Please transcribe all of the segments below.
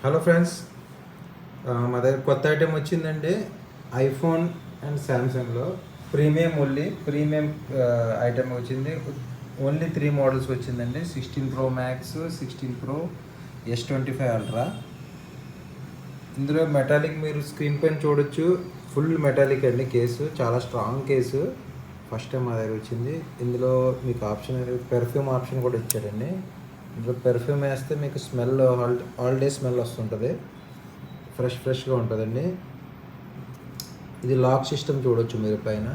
Hello friends, మా దగ్గర కొత్త ఐటెం వచ్చిందండి. ఐఫోన్ అండ్ శాంసంగ్లో ప్రీమియం ఐటెం వచ్చింది. ఓన్లీ 3 మోడల్స్ వచ్చిందండి. 16 Pro Max, 16 Pro, S25 Ultra. ఇందులో మెటాలిక్ మీరు స్క్రీన్ పైన చూడొచ్చు. ఫుల్ మెటాలిక్ అండి. కేసు చాలా స్ట్రాంగ్ కేసు. ఫస్ట్ టైం మా దగ్గర వచ్చింది. ఇందులో మీకు ఆప్షన్ పెర్ఫ్యూమ్ ఆప్షన్ కూడా ఇచ్చాడండి. ఇందులో పెర్ఫ్యూమ్ వేస్తే మీకు స్మెల్ ఆల్ డే స్మెల్ వస్తుంటుంది. ఫ్రెష్గా ఉంటుందండి. ఇది లాక్ సిస్టమ్ చూడొచ్చు మీరు పైన.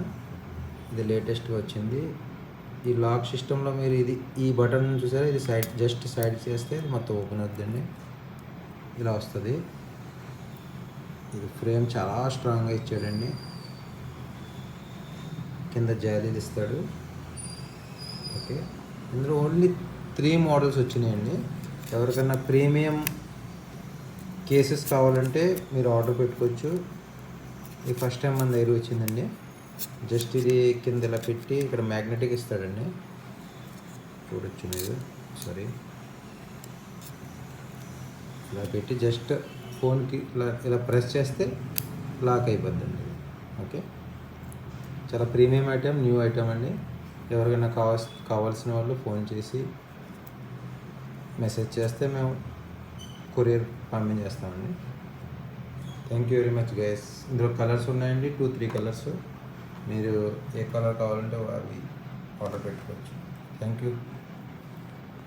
ఇది లేటెస్ట్గా వచ్చింది. ఈ లాక్ సిస్టంలో మీరు ఈ బటన్ చూసారా, ఇది జస్ట్ సైడ్ చేస్తే ఇది మొత్తం ఓపెన్ అవుతుందండి. ఇలా వస్తుంది. ఇది ఫ్రేమ్ చాలా స్ట్రాంగ్గా ఇచ్చాడండి. కింద జాలీలు ఇస్తాడు. ఓకే, ఇందులో ఓన్లీ 3 మోడల్స్ వచ్చినాయండి. ఎవరికైనా ప్రీమియం కేసెస్ కావాలంటే మీరు ఆర్డర్ పెట్టుకోవచ్చు. ఇది ఫస్ట్ టైం మన దగ్గర వచ్చిందండి. జస్ట్ ఇది కింద ఇలా పెట్టి ఇక్కడ మ్యాగ్నెటిక్ ఇస్తాడండి. చూడొచ్చు మీరు. సారీ, ఇలా పెట్టి జస్ట్ ఫోన్కి ఇలా ప్రెస్ చేస్తే లాక్ అయిపోద్దండి. ఓకే, చాలా ప్రీమియం ఐటెం, న్యూ ఐటెం అండి. ఎవరికైనా కావాల్సిన వాళ్ళు ఫోన్ చేసి మెసేజ్ చేస్తే మేము కొరియర్ పంపించేస్తామండి. Thank you very much guys. ఇందులో కలర్స్ ఉన్నాయండి, 2-3 కలర్స్. మీరు ఏ కలర్ కావాలంటే అవి ఆర్డర్ పెట్టుకోవచ్చు. Thank you.